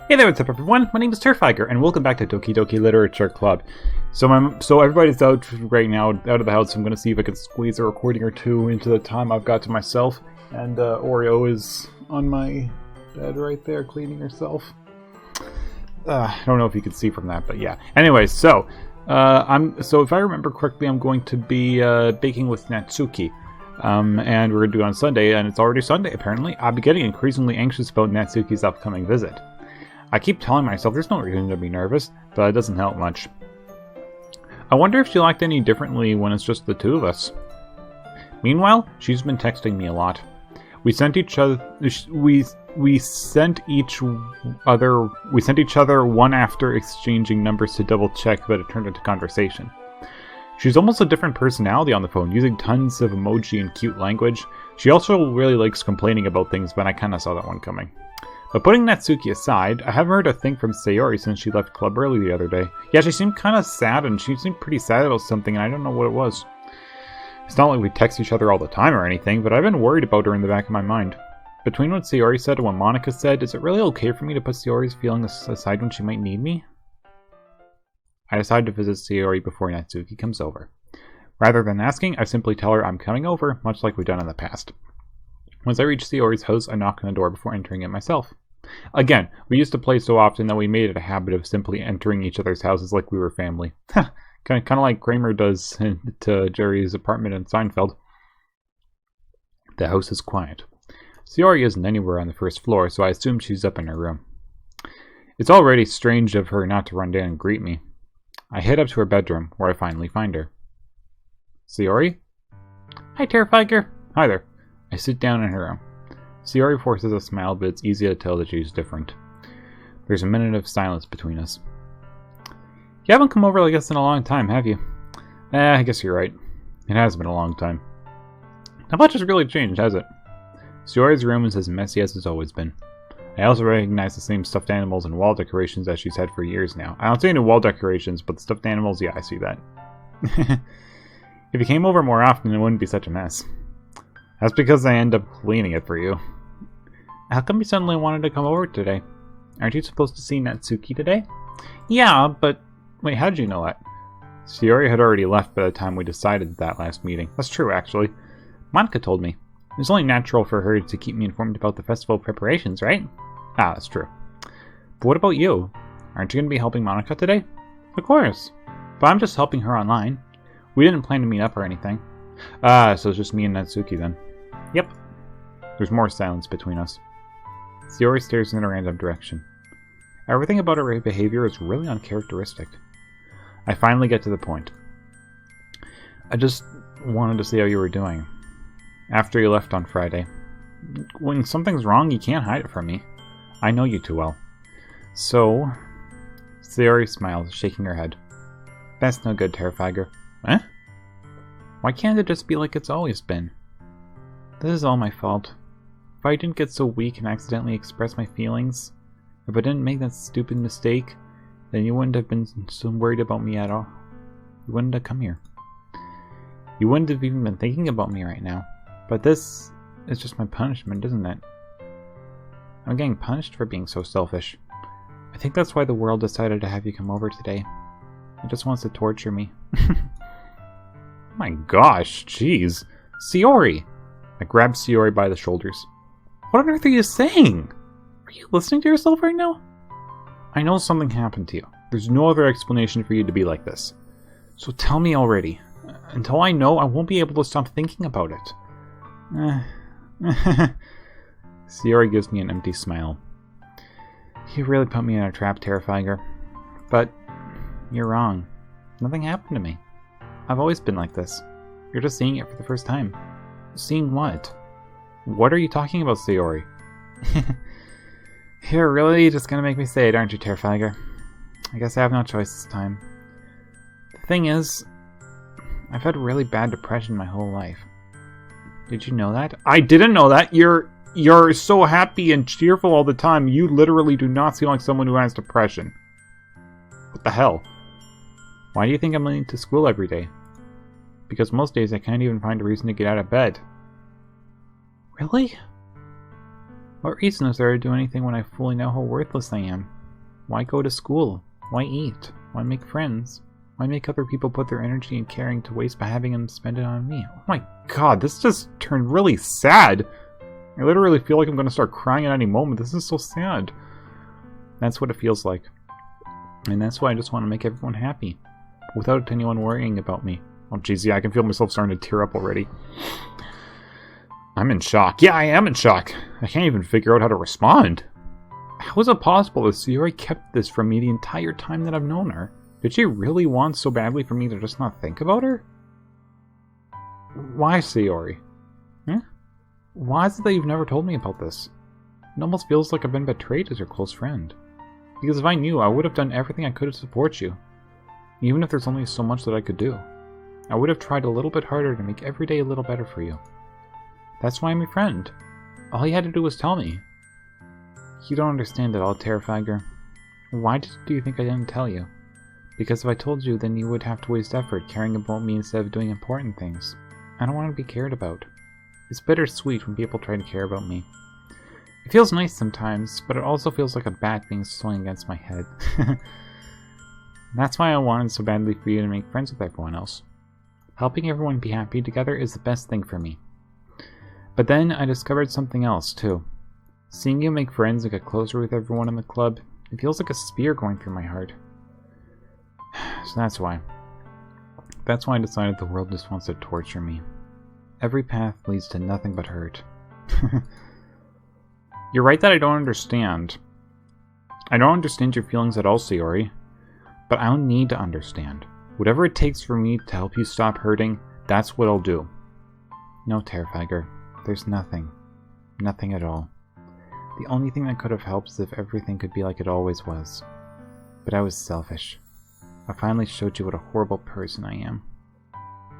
Hey there, what's up everyone? My name is Turfiger, and welcome back to Doki Doki Literature Club. So everybody's out right now, out of the house. So I'm going to see if I can squeeze a recording or two into the time I've got to myself. And Oreo is on my bed right there, cleaning herself. I don't know if you can see from that, but yeah. Anyway, so if I remember correctly, I'm going to be baking with Natsuki. And we're going to do it on Sunday, and it's already Sunday apparently. I'll be getting increasingly anxious about Natsuki's upcoming visit. I keep telling myself there's no reason to be nervous, but it doesn't help much. I wonder if she'll act any differently when it's just the two of us. Meanwhile, she's been texting me a lot. We sent each other one after exchanging numbers to double check, but it turned into conversation. She's almost a different personality on the phone, using tons of emoji and cute language. She also really likes complaining about things, but I kinda saw that one coming. But putting Natsuki aside, I haven't heard a thing from Sayori since she left club early the other day. Yeah, she seemed kind of sad, and she seemed pretty sad about something, and I don't know what it was. It's not like we text each other all the time or anything, but I've been worried about her in the back of my mind. Between what Sayori said and what Monica said, is it really okay for me to put Sayori's feelings aside when she might need me? I decide to visit Sayori before Natsuki comes over. Rather than asking, I simply tell her I'm coming over, much like we've done in the past. Once I reach Sayori's house, I knock on the door before entering it myself. Again, we used to play so often that we made it a habit of simply entering each other's houses like we were family. kind of like Kramer does to Jerry's apartment in Seinfeld. The house is quiet. Sayori isn't anywhere on the first floor, so I assume she's up in her room. It's already strange of her not to run down and greet me. I head up to her bedroom, where I finally find her. Sayori? Hi, Terrifier. Hi there. I sit down in her room. Sayori forces a smile, but it's easy to tell that she's different. There's a minute of silence between us. You haven't come over like this in a long time, have you? I guess you're right. It has been a long time. Not much has really changed, has it? Sayori's room is as messy as it's always been. I also recognize the same stuffed animals and wall decorations that she's had for years now. I don't see any wall decorations, but the stuffed animals, yeah, I see that. If you came over more often, it wouldn't be such a mess. That's because I end up cleaning it for you. How come you suddenly wanted to come over today? Aren't you supposed to see Natsuki today? Yeah, but... Wait, how did you know that? Sayori had already left by the time we decided that last meeting. That's true, actually. Monica told me. It was only natural for her to keep me informed about the festival preparations, right? Ah, that's true. But what about you? Aren't you going to be helping Monica today? Of course. But I'm just helping her online. We didn't plan to meet up or anything. Ah, so it's just me and Natsuki then. Yep. There's more silence between us. Sayori stares in a random direction. Everything about her behavior is really uncharacteristic. I finally get to the point. I just wanted to see how you were doing. After you left on Friday. When something's wrong, you can't hide it from me. I know you too well. So... Sayori smiles, shaking her head. That's no good, Terrifier. Eh? Why can't it just be like it's always been? This is all my fault. If I didn't get so weak and accidentally express my feelings, if I didn't make that stupid mistake, then you wouldn't have been so worried about me at all. You wouldn't have come here. You wouldn't have even been thinking about me right now. But this is just my punishment, isn't it? I'm getting punished for being so selfish. I think that's why the world decided to have you come over today. It just wants to torture me. My gosh, jeez. Sayori! I grabbed Sayori by the shoulders. What on earth are you saying? Are you listening to yourself right now? I know something happened to you. There's no other explanation for you to be like this. So tell me already. Until I know, I won't be able to stop thinking about it. Sayori gives me an empty smile. You really put me in a trap, Terrifier. But you're wrong. Nothing happened to me. I've always been like this. You're just seeing it for the first time. Seeing what? What are you talking about, Sayori? You're really just gonna make me say it, aren't you, Terrifier? I guess I have no choice this time. The thing is, I've had really bad depression my whole life. Did you know that? I didn't know that! You're so happy and cheerful all the time, you literally do not seem like someone who has depression. What the hell? Why do you think I'm late to school every day? Because most days I can't even find a reason to get out of bed. Really? What reason is there to do anything when I fully know how worthless I am? Why go to school? Why eat? Why make friends? Why make other people put their energy and caring to waste by having them spend it on me? Oh my god, this just turned really sad. I literally feel like I'm going to start crying at any moment. This is so sad. That's what it feels like. And that's why I just want to make everyone happy. Without anyone worrying about me. Oh jeez, yeah, I can feel myself starting to tear up already. I'm in shock. Yeah, I am in shock. I can't even figure out how to respond. How is it possible that Sayori kept this from me the entire time that I've known her? Did she really want so badly for me to just not think about her? Why, Sayori? Huh? Why is it that you've never told me about this? It almost feels like I've been betrayed as your close friend. Because if I knew, I would have done everything I could to support you. Even if there's only so much that I could do. I would have tried a little bit harder to make every day a little better for you. That's why I'm your friend. All you had to do was tell me. You don't understand at all, Terrifier. Why do you think I didn't tell you? Because if I told you, then you would have to waste effort caring about me instead of doing important things. I don't want to be cared about. It's bittersweet when people try to care about me. It feels nice sometimes, but it also feels like a bat being swung against my head. That's why I wanted so badly for you to make friends with everyone else. Helping everyone be happy together is the best thing for me. But then I discovered something else, too. Seeing you make friends and get closer with everyone in the club, it feels like a spear going through my heart. So that's why. That's why I decided the world just wants to torture me. Every path leads to nothing but hurt. You're right that I don't understand. I don't understand your feelings at all, Sayori. But I don't need to understand. Whatever it takes for me to help you stop hurting, that's what I'll do. No, Terrifier. There's nothing. Nothing at all. The only thing that could have helped is if everything could be like it always was. But I was selfish. I finally showed you what a horrible person I am.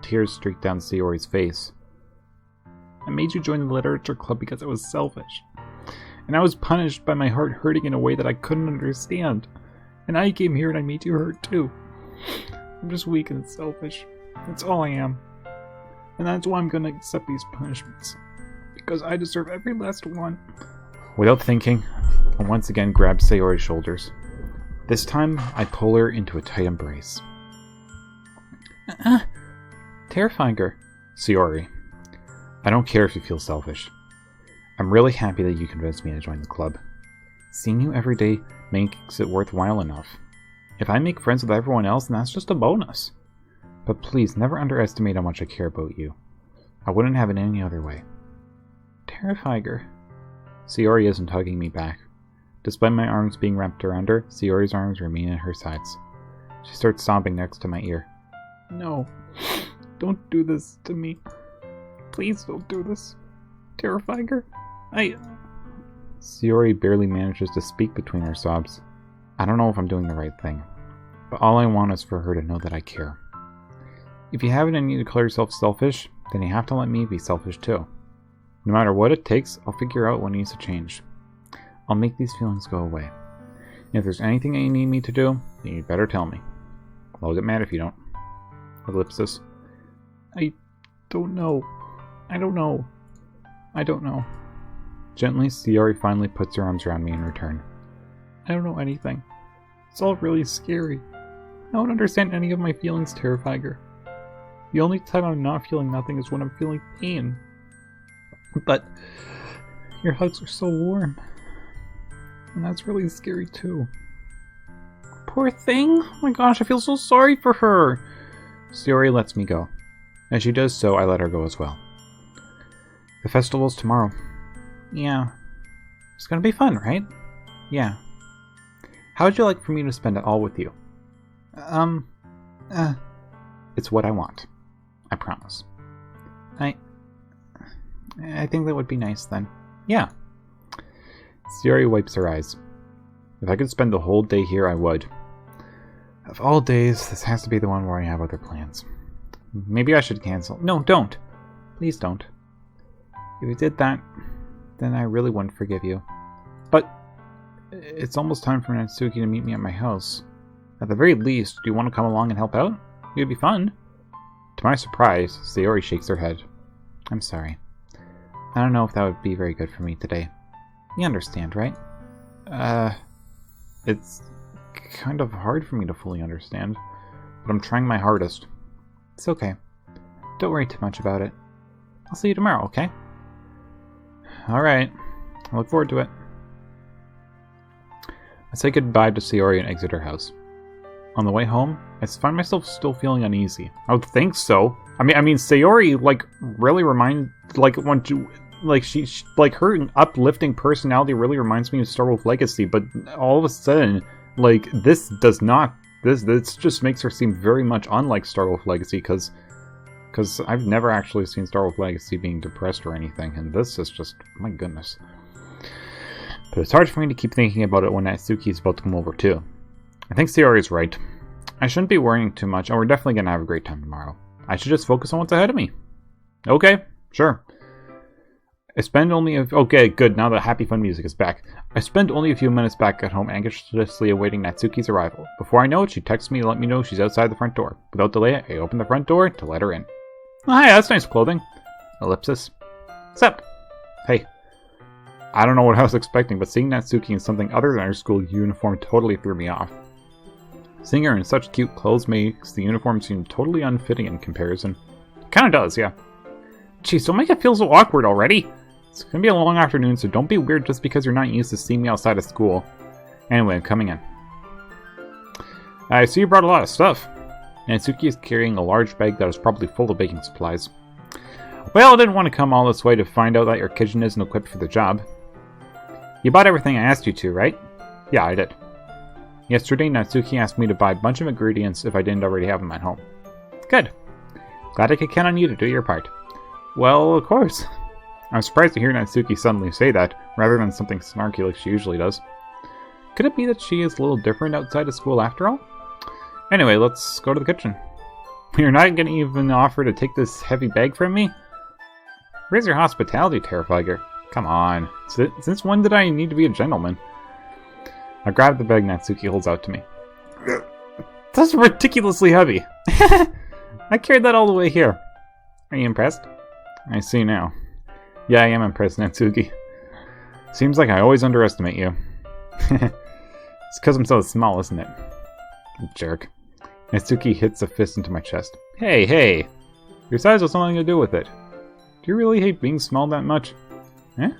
Tears streaked down Sayori's face. I made you join the literature club because I was selfish. And I was punished by my heart hurting in a way that I couldn't understand. And I came here and I made you hurt too. I'm just weak and selfish. That's all I am. And that's why I'm gonna accept these punishments. Because I deserve every last one. Without thinking, I once again grabbed Sayori's shoulders. This time, I pull her into a tight embrace. Terrifier. Sayori, I don't care if you feel selfish. I'm really happy that you convinced me to join the club. Seeing you every day makes it worthwhile enough. If I make friends with everyone else, then that's just a bonus. But please, never underestimate how much I care about you. I wouldn't have it any other way. Terrifier. Sayori isn't hugging me back. Despite my arms being wrapped around her, Sayori's arms remain at her sides. She starts sobbing next to my ear. No. Don't do this to me. Please don't do this. Terrifier. Sayori barely manages to speak between her sobs. I don't know if I'm doing the right thing, but all I want is for her to know that I care. If you have it in you to call yourself selfish, then you have to let me be selfish too. No matter what it takes, I'll figure out what needs to change. I'll make these feelings go away. And if there's anything that you need me to do, then you'd better tell me. I'll get mad if you don't. Ellipsis. I don't know. Gently, Sayori finally puts her arms around me in return. I don't know anything. It's all really scary. I don't understand any of my feelings, Terrifier. The only time I'm not feeling nothing is when I'm feeling pain. But your hugs are so warm. And that's really scary too. Poor thing! Oh my gosh, I feel so sorry for her! Sayori lets me go. As she does so, I let her go as well. The festival's tomorrow. Yeah. It's gonna be fun, right? Yeah. How would you like for me to spend it all with you? It's what I want. I promise. I think that would be nice then. Yeah. Sayori wipes her eyes. If I could spend the whole day here, I would. Of all days, this has to be the one where I have other plans. Maybe I should cancel. No, don't! Please don't. If you did that, then I really wouldn't forgive you. But it's almost time for Natsuki to meet me at my house. At the very least, do you want to come along and help out? It'd be fun. To my surprise, Sayori shakes her head. I'm sorry. I don't know if that would be very good for me today. You understand, right? It's kind of hard for me to fully understand, but I'm trying my hardest. It's okay. Don't worry too much about it. I'll see you tomorrow, okay? Alright. I look forward to it. I say goodbye to Sayori and exit her house. On the way home, I find myself still feeling uneasy. I would think so. I mean, Sayori, like, really like, her uplifting personality really reminds me of Star Wolf Legacy, but all of a sudden, like, this just makes her seem very much unlike Star Wolf Legacy, because I've never actually seen Star Wolf Legacy being depressed or anything, and this is just, my goodness. But it's hard for me to keep thinking about it when Natsuki is about to come over too. I think Sayori is right. I shouldn't be worrying too much, and we're definitely going to have a great time tomorrow. I should just focus on what's ahead of me. Okay, sure. Okay, good, now the happy fun music is back. I spend only a few minutes back at home anxiously awaiting Natsuki's arrival. Before I know it, she texts me to let me know she's outside the front door. Without delay, I open the front door to let her in. Oh, hi, that's nice clothing. Ellipsis. What's up? Hey. I don't know what I was expecting, but seeing Natsuki in something other than her school uniform totally threw me off. Seeing her in such cute clothes makes the uniform seem totally unfitting in comparison. It kinda does, yeah. Jeez, don't make it feel so awkward already. It's gonna be a long afternoon, so don't be weird just because you're not used to seeing me outside of school. Anyway, I'm coming in. I see you brought a lot of stuff. Natsuki is carrying a large bag that is probably full of baking supplies. Well, I didn't want to come all this way to find out that your kitchen isn't equipped for the job. You bought everything I asked you to, right? Yeah, I did. Yesterday, Natsuki asked me to buy a bunch of ingredients if I didn't already have them at home. Good. Glad I could count on you to do your part. Well, of course. I'm surprised to hear Natsuki suddenly say that, rather than something snarky like she usually does. Could it be that she is a little different outside of school after all? Anyway, let's go to the kitchen. You're not going to even offer to take this heavy bag from me? Where's your hospitality, Terrifier? Come on. Since when did I need to be a gentleman? I grab the bag Natsuki holds out to me. That's ridiculously heavy. I carried that all the way here. Are you impressed? I see now. Yeah, I am impressed, Natsuki. Seems like I always underestimate you. It's because I'm so small, isn't it? Jerk. Natsuki hits a fist into my chest. Hey! Your size has something to do with it. Do you really hate being small that much? Eh?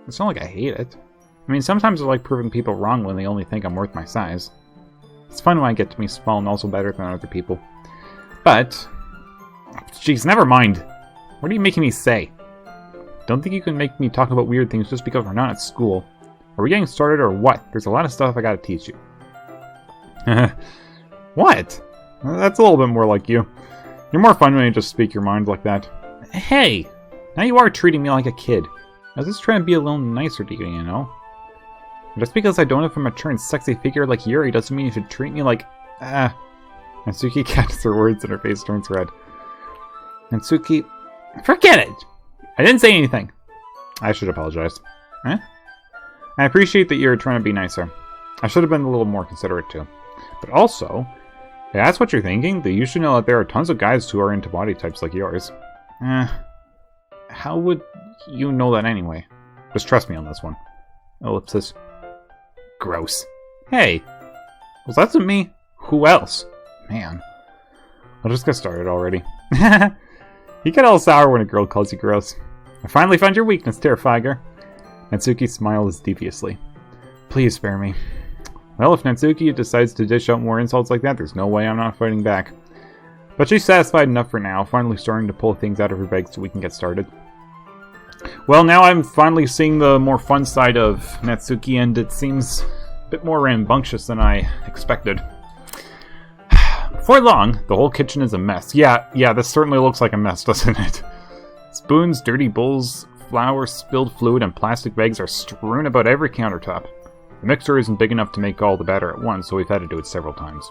It's not like I hate it. I mean, sometimes I like proving people wrong when they only think I'm worth my size. It's fun when I get to be small and also better than other people. But... Jeez, never mind. What are you making me say? Don't think you can make me talk about weird things just because we're not at school. Are we getting started or what? There's a lot of stuff I gotta teach you. What? That's a little bit more like you. You're more fun when you just speak your mind like that. Hey! Now you are treating me like a kid. I was just trying to be a little nicer to you, you know? Just because I don't have a mature and sexy figure like Yuri doesn't mean you should treat me like... Natsuki catches her words and her face turns red. Natsuki... Forget it! I didn't say anything. I should apologize. Eh? I appreciate that you're trying to be nicer. I should have been a little more considerate too. But also, if that's what you're thinking, then you should know that there are tons of guys who are into body types like yours. How would you know that anyway? Just trust me on this one. Ellipsis. Gross. Hey! Was that to me? Who else? Man. I'll just get started already. You get all sour when a girl calls you gross. I finally found your weakness, Terrifier. Natsuki smiles deviously. Please spare me. Well, if Natsuki decides to dish out more insults like that, there's no way I'm not fighting back. But she's satisfied enough for now, finally starting to pull things out of her bag so we can get started. Well, now I'm finally seeing the more fun side of Natsuki, and it seems a bit more rambunctious than I expected. Before long, the whole kitchen is a mess. Yeah, this certainly looks like a mess, doesn't it? Spoons, dirty bowls, flour, spilled fluid, and plastic bags are strewn about every countertop. The mixer isn't big enough to make all the batter at once, so we've had to do it several times.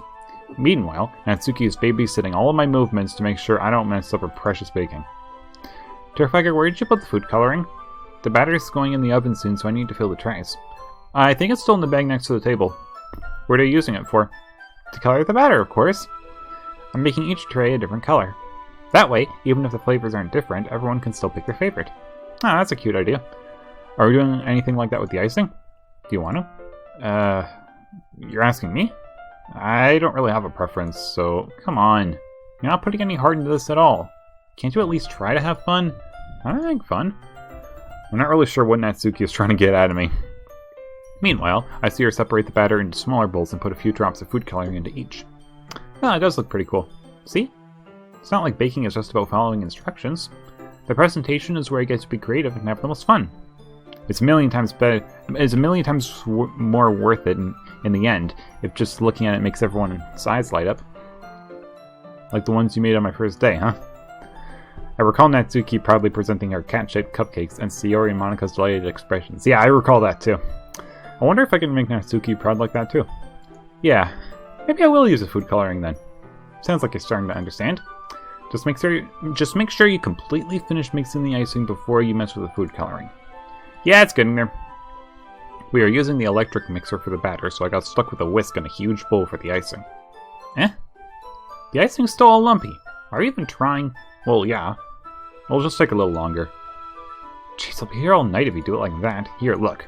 Meanwhile, Natsuki is babysitting all of my movements to make sure I don't mess up her precious baking. Terrifier, where did you put the food coloring? The batter is going in the oven soon, so I need to fill the trays. I think it's still in the bag next to the table. What are you using it for? To color the batter, of course. I'm making each tray a different color. That way, even if the flavors aren't different, everyone can still pick their favorite. Ah, that's a cute idea. Are we doing anything like that with the icing? Do you want to? You're asking me? I don't really have a preference, so come on. You're not putting any heart into this at all. Can't you at least try to have fun? I don't think fun. I'm not really sure what Natsuki is trying to get out of me. Meanwhile, I see her separate the batter into smaller bowls and put a few drops of food coloring into each. Well, it does look pretty cool. See? It's not like baking is just about following instructions. The presentation is where I get to be creative and have the most fun. It's a million times better. It's a million times more worth it in the end if just looking at it makes everyone's eyes light up. Like the ones you made on my first day, huh? I recall Natsuki proudly presenting her cat-shaped cupcakes and Sayori and Monika's delighted expressions. Yeah, I recall that too. I wonder if I can make Natsuki proud like that too. Yeah, maybe I will use the food coloring then. Sounds like you're starting to understand. Just make sure you completely finish mixing the icing before you mess with the food coloring. Yeah, it's getting there. We are using the electric mixer for the batter, so I got stuck with a whisk and a huge bowl for the icing. Eh? The icing's still all lumpy. Are you even trying? Well, yeah. It'll just take a little longer. Jeez, I'll be here all night if you do it like that. Here, look.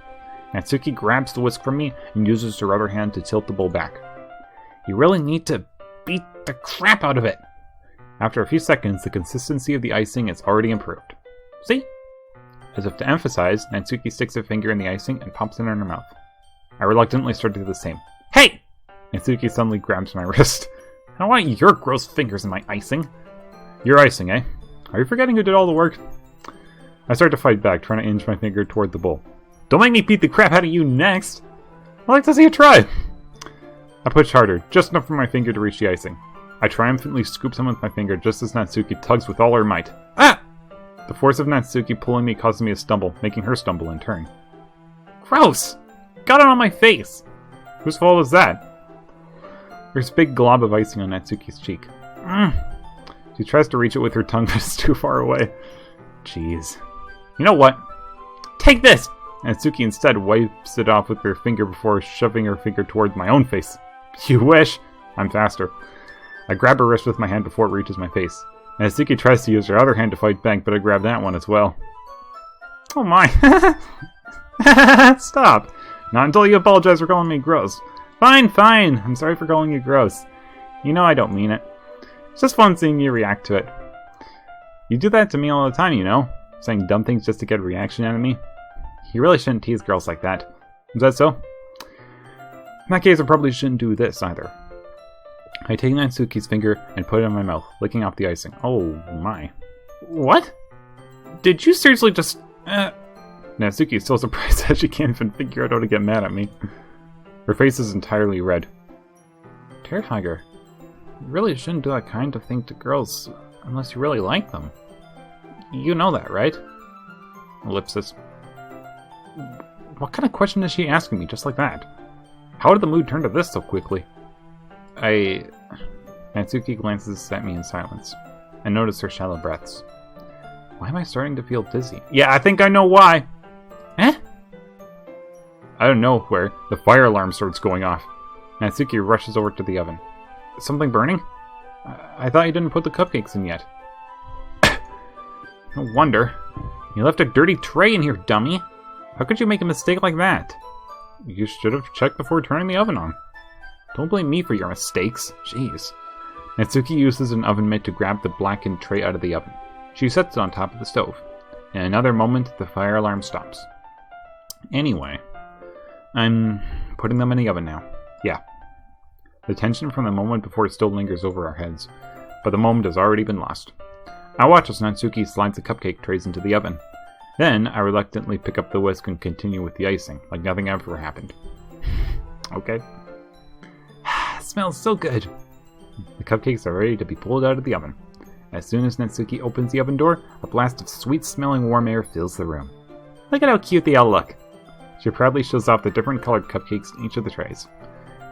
Natsuki grabs the whisk from me and uses her other hand to tilt the bowl back. You really need to beat the crap out of it. After a few seconds, the consistency of the icing is already improved. See? As if to emphasize, Natsuki sticks her finger in the icing and pops it in her mouth. I reluctantly start to do the same. Hey! Natsuki suddenly grabs my wrist. I don't want your gross fingers in my icing. Your icing, eh? Are you forgetting who did all the work? I start to fight back, trying to inch my finger toward the bowl. Don't make me beat the crap out of you next! I'd like to see you try! I push harder, just enough for my finger to reach the icing. I triumphantly scoop some with my finger just as Natsuki tugs with all her might. Ah! The force of Natsuki pulling me causes me to stumble, making her stumble in turn. Gross! Got it on my face! Whose fault was that? There's a big glob of icing on Natsuki's cheek. She tries to reach it with her tongue, but it's too far away. Jeez. You know what? Take this! Natsuki instead wipes it off with her finger before shoving her finger towards my own face. You wish! I'm faster. I grab her wrist with my hand before it reaches my face. Natsuki tries to use her other hand to fight back, but I grab that one as well. Oh my! Stop! Not until you apologize for calling me gross. Fine, fine! I'm sorry for calling you gross. You know I don't mean it. It's just fun seeing you react to it. You do that to me all the time, you know? Saying dumb things just to get a reaction out of me. You really shouldn't tease girls like that. Is that so? In that case, I probably shouldn't do this either. I take Natsuki's finger and put it in my mouth, licking off the icing. Oh my. What? Did you seriously just... Natsuki is so surprised that she can't even figure out how to get mad at me. Her face is entirely red. Terrifier, you really shouldn't do that kind of thing to girls unless you really like them. You know that, right? Ellipsis. What kind of question is she asking me just like that? How did the mood turn to this so quickly? Natsuki glances at me in silence. I notice her shallow breaths. Why am I starting to feel dizzy? Yeah, I think I know why! Eh? Out of nowhere, the fire alarm starts going off. Natsuki rushes over to the oven. Something burning? I thought you didn't put the cupcakes in yet. No wonder. You left a dirty tray in here, dummy! How could you make a mistake like that? You should have checked before turning the oven on. Don't blame me for your mistakes. Jeez. Natsuki uses an oven mitt to grab the blackened tray out of the oven. She sets it on top of the stove. In another moment, the fire alarm stops. Anyway, I'm putting them in the oven now. Yeah. The tension from the moment before still lingers over our heads, but the moment has already been lost. I watch as Natsuki slides the cupcake trays into the oven. Then, I reluctantly pick up the whisk and continue with the icing, like nothing ever happened. Okay. It smells so good. The cupcakes are ready to be pulled out of the oven. As soon as Natsuki opens the oven door, a blast of sweet-smelling warm air fills the room. Look at how cute they all look. She proudly shows off the different colored cupcakes in each of the trays.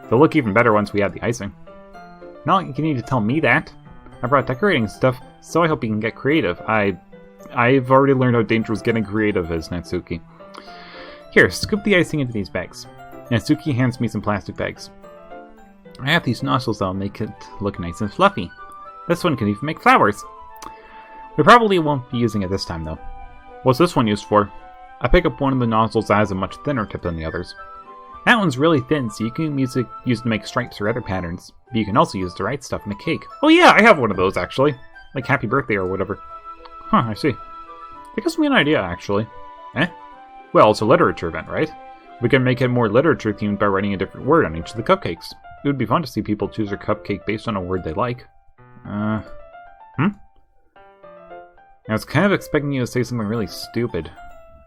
They'll look even better once we add the icing. Not like you need to tell me that. I brought decorating stuff, so I hope you can get creative. I've already learned how dangerous getting creative is, Natsuki. Here, scoop the icing into these bags. Natsuki hands me some plastic bags. I have these nozzles that'll make it look nice and fluffy. This one can even make flowers. We probably won't be using it this time, though. What's this one used for? I pick up one of the nozzles that has a much thinner tip than the others. That one's really thin, so you can use it to make stripes or other patterns, but you can also use the right stuff in a cake. Oh yeah, I have one of those actually. Like Happy Birthday or whatever. Huh, I see. That gives me an idea, actually. Eh? Well, it's a literature event, right? We can make it more literature themed by writing a different word on each of the cupcakes. It would be fun to see people choose their cupcake based on a word they like. I was kind of expecting you to say something really stupid,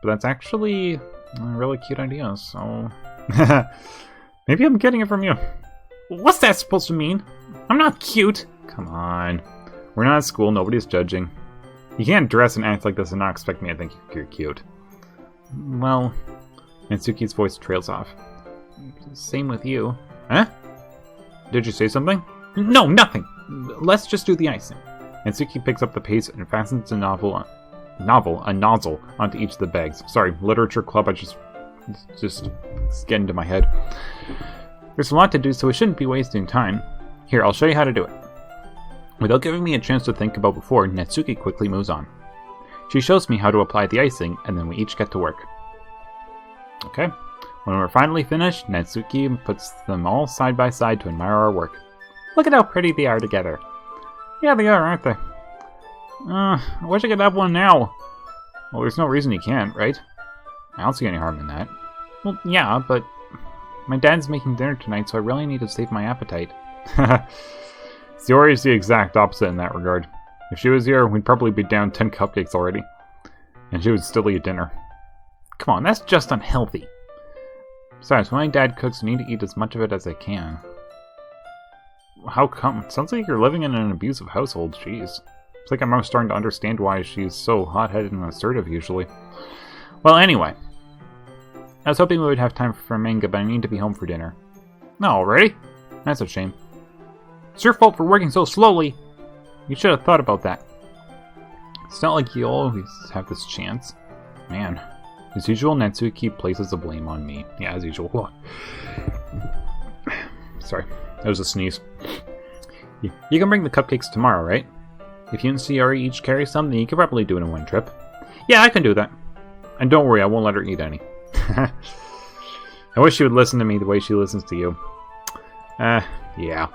but that's actually a really cute idea, so... Maybe I'm getting it from you. What's that supposed to mean? I'm not cute! Come on. We're not at school, nobody's judging. You can't dress and act like this and not expect me to think you're cute. Well... Natsuki's voice trails off. Same with you. Huh? Did you say something? No, nothing! Let's just do the icing. Natsuki picks up the paste and fastens a nozzle onto each of the bags. Sorry, literature club, I just it's getting into my head. There's a lot to do, so we shouldn't be wasting time. Here, I'll show you how to do it. Without giving me a chance to think about before, Natsuki quickly moves on. She shows me how to apply the icing, and then we each get to work. Okay. When we're finally finished, Natsuki puts them all side by side to admire our work. Look at how pretty they are together. Yeah, they are, aren't they? I wish I could have one now. Well, there's no reason you can't, right? I don't see any harm in that. Well, yeah, but my dad's making dinner tonight, so I really need to save my appetite. Sayori is the exact opposite in that regard. If she was here, we'd probably be down 10 cupcakes already. And she would still eat dinner. Come on, that's just unhealthy. Besides, when my dad cooks, I need to eat as much of it as I can. How come? It sounds like you're living in an abusive household, jeez. It's like I'm starting to understand why she's so hot-headed and assertive usually. Well, anyway. I was hoping we would have time for manga, but I need to be home for dinner. Not already? That's a shame. It's your fault for working so slowly! You should have thought about that. It's not like you always have this chance. Man. As usual, Natsuki places the blame on me. Yeah, as usual. Sorry, that was a sneeze. You can bring the cupcakes tomorrow, right? If you and Sayori each carry some, then you could probably do it in one trip. Yeah, I can do that. And don't worry, I won't let her eat any. I wish she would listen to me the way she listens to you. Yeah.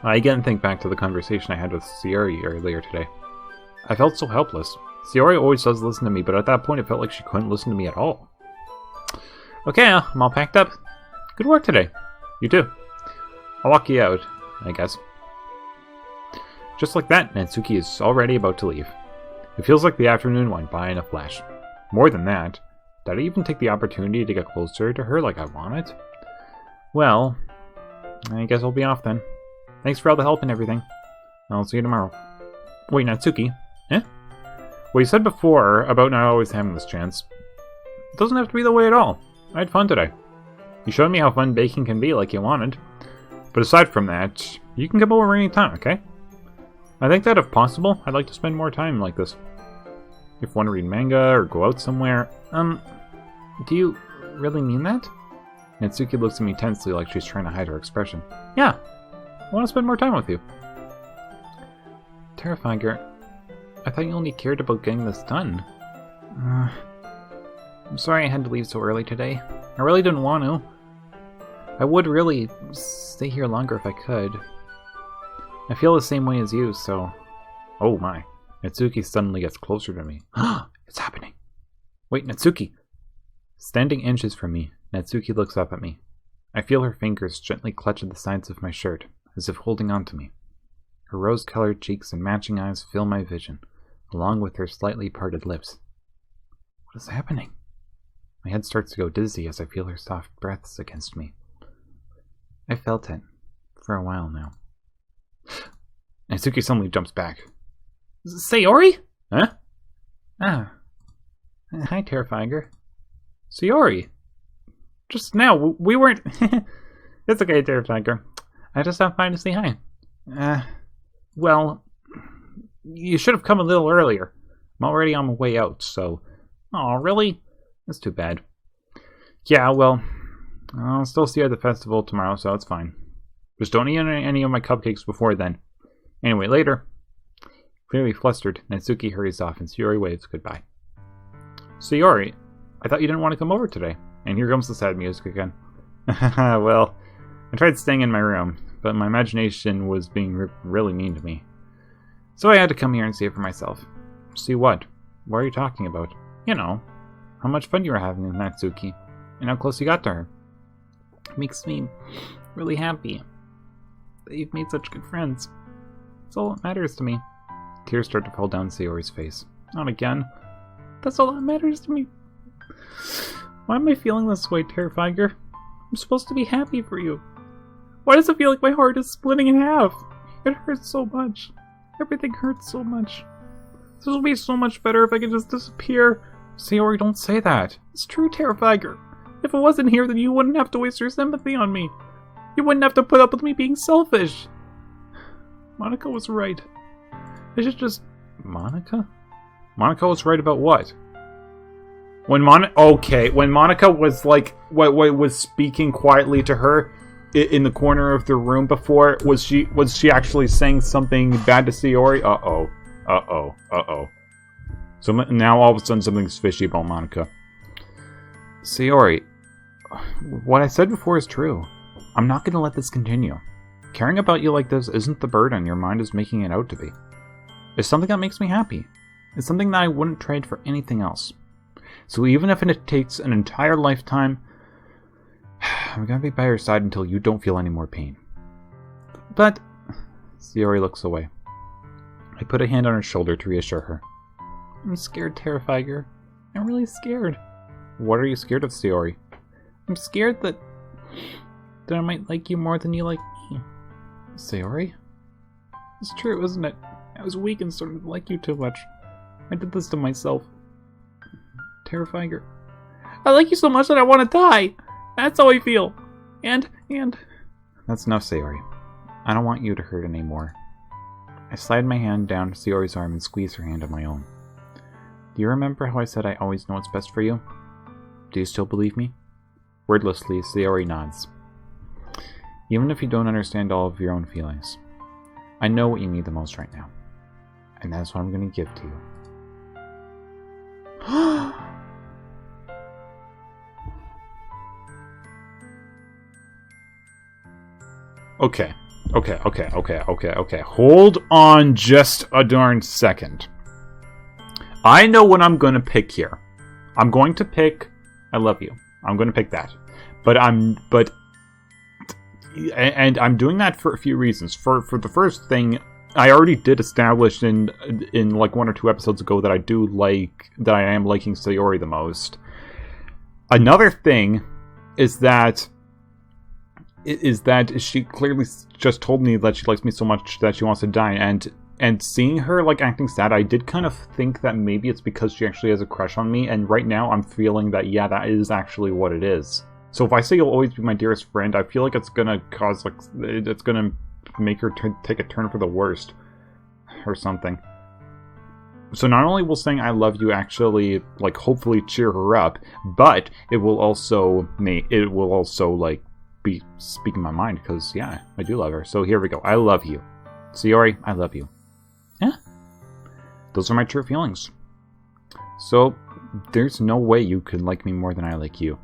I again think back to the conversation I had with Sayori earlier today. I felt so helpless. Sayori always does listen to me, but at that point it felt like she couldn't listen to me at all. Okay, I'm all packed up. Good work today. You too. I'll walk you out, I guess. Just like that, Natsuki is already about to leave. It feels like the afternoon went by in a flash. More than that, did I even take the opportunity to get closer to her like I wanted? Well, I guess I'll be off then. Thanks for all the help and everything. I'll see you tomorrow. Wait, Natsuki? Eh? What you said before about not always having this chance. It doesn't have to be that way at all. I had fun today. You showed me how fun baking can be like you wanted. But aside from that, you can come over anytime, okay? I think that if possible, I'd like to spend more time like this. If you want to read manga or go out somewhere, do you really mean that? Natsuki looks at me tensely like she's trying to hide her expression. Yeah, I want to spend more time with you. Terrifier, I thought you only cared about getting this done. I'm sorry I had to leave so early today. I really didn't want to. I would really stay here longer if I could. I feel the same way as you, so... Oh my. Natsuki suddenly gets closer to me. It's happening. Wait, Natsuki! Standing inches from me, Natsuki looks up at me. I feel her fingers gently clutch at the sides of my shirt, as if holding on to me. Her rose-colored cheeks and matching eyes fill my vision, along with her slightly parted lips. What is happening? My head starts to go dizzy as I feel her soft breaths against me. I felt it, for a while now. Natsuki suddenly jumps back. Sayori? Huh? Ah. Hi, Terrifier. Sayori. Just now, we weren't... It's okay, Terrifier. I just stopped by to say hi. Well, you should have come a little earlier. I'm already on my way out, so... Oh, really? That's too bad. Yeah, well, I'll still see you at the festival tomorrow, so it's fine. Just don't eat any of my cupcakes before then. Anyway, later. Clearly flustered, Natsuki hurries off and Sayori waves goodbye. Sayori, I thought you didn't want to come over today. And here comes the sad music again. Well, I tried staying in my room, but my imagination was being really mean to me. So I had to come here and see it for myself. See what? What are you talking about? You know, how much fun you were having with Natsuki, and how close you got to her. It makes me really happy that you've made such good friends. That's all that matters to me. Tears start to fall down Sayori's face. Not again. That's all that matters to me. Why am I feeling this way, Terrifier? I'm supposed to be happy for you. Why does it feel like my heart is splitting in half? It hurts so much. Everything hurts so much. This would be so much better if I could just disappear. Sayori, don't say that. It's true, Terrifier. If it wasn't here, then you wouldn't have to waste your sympathy on me. You wouldn't have to put up with me being selfish. Monica was right. I should just... Monica? Monica was right about what? When Monica was like, what was speaking quietly to her in the corner of the room before, was she actually saying something bad to Sayori? Uh-oh. So now all of a sudden something's fishy about Monica. Sayori, what I said before is true. I'm not going to let this continue. Caring about you like this isn't the burden your mind is making it out to be. It's something that makes me happy. It's something that I wouldn't trade for anything else. So even if it takes an entire lifetime, I'm going to be by your side until you don't feel any more pain. But... Sayori looks away. I put a hand on her shoulder to reassure her. I'm scared, Terrifier. I'm really scared. What are you scared of, Sayori? I'm scared that I might like you more than you like me. Sayori? It's true, isn't it? I was weak and started to like you too much. I did this to myself. Terrifier. I like you so much that I want to die. That's how I feel. And... That's enough, Sayori. I don't want you to hurt anymore. I slide my hand down Sayori's arm and squeeze her hand on my own. Do you remember how I said I always know what's best for you? Do you still believe me? Wordlessly, Sayori nods. Even if you don't understand all of your own feelings, I know what you need the most right now. And that's what I'm going to give to you. Okay. Hold on just a darn second. I know what I'm going to pick here. I'm going to pick I love you. I'm going to pick that. And I'm doing that for a few reasons. For the first thing, I already did establish in like 1 or 2 episodes ago that I am liking Sayori the most. Another thing is that she clearly just told me that she likes me so much that she wants to die, and seeing her like acting sad, I did kind of think that maybe it's because she actually has a crush on me, and right now I'm feeling that yeah, that is actually what it is. So if I say you'll always be my dearest friend, I feel like it's gonna cause it's gonna make her take a turn for the worst or something. So not only will saying I love you actually like hopefully cheer her up, but it will also like be speaking my mind, because yeah, I do love her. So here we go. I love you. Sayori, I love you. Yeah. Those are my true feelings. So there's no way you could like me more than I like you.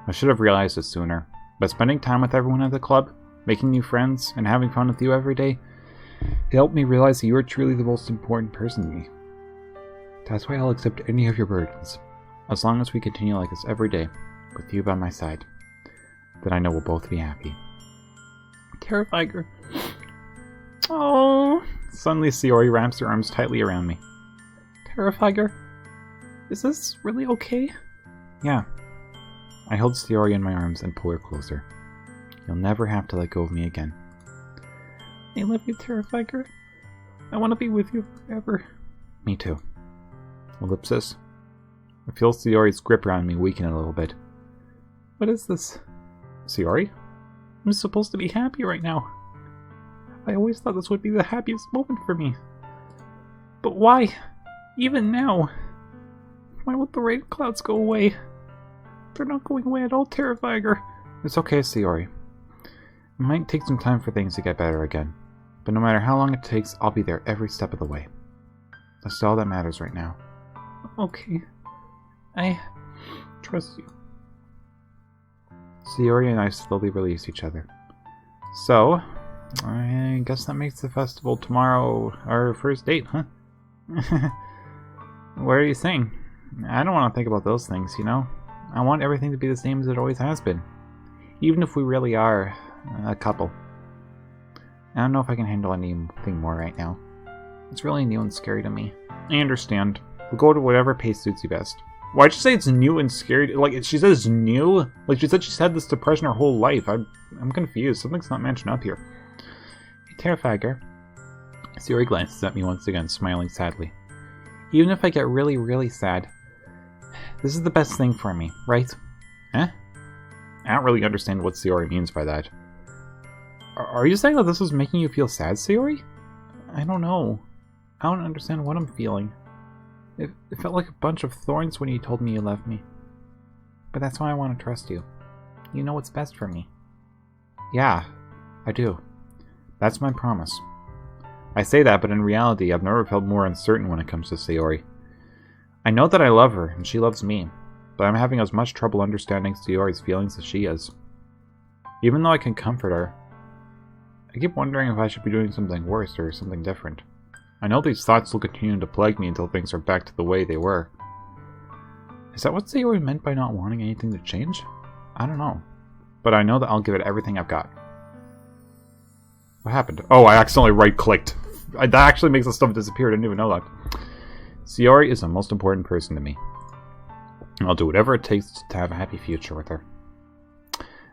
I should have realized this sooner, but spending time with everyone at the club, making new friends, and having fun with you every day, it helped me realize that you are truly the most important person to me. That's why I'll accept any of your burdens, as long as we continue like this every day, with you by my side. Then I know we'll both be happy. Terrifier. Oh. Suddenly Sayori wraps her arms tightly around me. Terrifier, is this really okay? Yeah. I hold Sayori in my arms and pull her closer. You'll never have to let go of me again. I love you, Terrifier. I want to be with you forever. Me too. Ellipsis. I feel Sayori's grip around me weaken a little bit. What is this? Sayori? I'm supposed to be happy right now. I always thought this would be the happiest moment for me. But why? Even now? Why won't the rain clouds go away? They're not going away at all, Terrifier. It's okay, Sayori. It might take some time for things to get better again. But no matter how long it takes, I'll be there every step of the way. That's all that matters right now. Okay. I trust you. Sayori and I slowly release each other. So, I guess that makes the festival tomorrow our first date, huh? What are you saying? I don't want to think about those things, you know? I want everything to be the same as it always has been. Even if we really are a couple. I don't know if I can handle anything more right now. It's really new and scary to me. I understand. We'll go to whatever pace suits you best. Why'd you say it's new and scary? Like, she says new? Like, she said she's had this depression her whole life. I'm confused. Something's not matching up here. You're terrified, girl. Sayori glances at me once again, smiling sadly. Even if I get really, really sad, this is the best thing for me, right? Eh? I don't really understand what Sayori means by that. Are you saying that this was making you feel sad, Sayori? I don't know. I don't understand what I'm feeling. It felt like a bunch of thorns when you told me you loved me. But that's why I want to trust you. You know what's best for me. Yeah, I do. That's my promise. I say that, but in reality, I've never felt more uncertain when it comes to Sayori. I know that I love her, and she loves me, but I'm having as much trouble understanding Sayori's feelings as she is. Even though I can comfort her, I keep wondering if I should be doing something worse or something different. I know these thoughts will continue to plague me until things are back to the way they were. Is that what Sayori meant by not wanting anything to change? I don't know. But I know that I'll give it everything I've got. What happened? Oh, I accidentally right-clicked. That actually makes the stuff disappear. I didn't even know that. Sayori is the most important person to me. I'll do whatever it takes to have a happy future with her.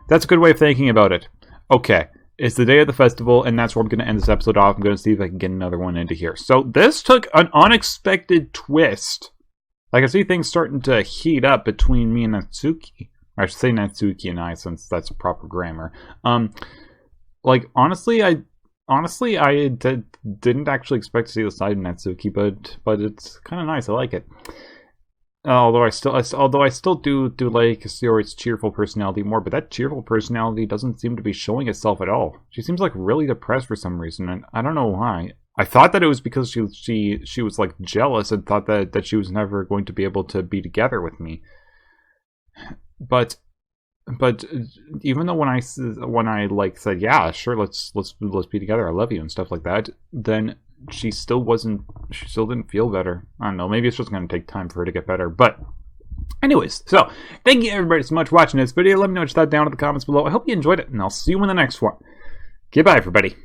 That's a good way of thinking about it. Okay. It's the day of the festival, and that's where I'm going to end this episode off. I'm going to see if I can get another one into here. So this took an unexpected twist. Like, I see things starting to heat up between me and Natsuki. Or I should say Natsuki and I, since that's proper grammar. Like, honestly, I didn't actually expect to see the side of Natsuki, but it's kind of nice. I like it. Although I still do like Sayori's cheerful personality more, but that cheerful personality doesn't seem to be showing itself at all. She seems like really depressed for some reason, and I don't know why. I thought that it was because she was like jealous and thought that she was never going to be able to be together with me. But even though when I like said, yeah, sure, let's be together, I love you and stuff like that, then she still didn't feel better. I don't know, maybe it's just going to take time for her to get better. But anyways, so thank you everybody so much for watching this video. Let me know what you thought down in the comments below. I hope you enjoyed it, and I'll see you in the next one. Goodbye, everybody.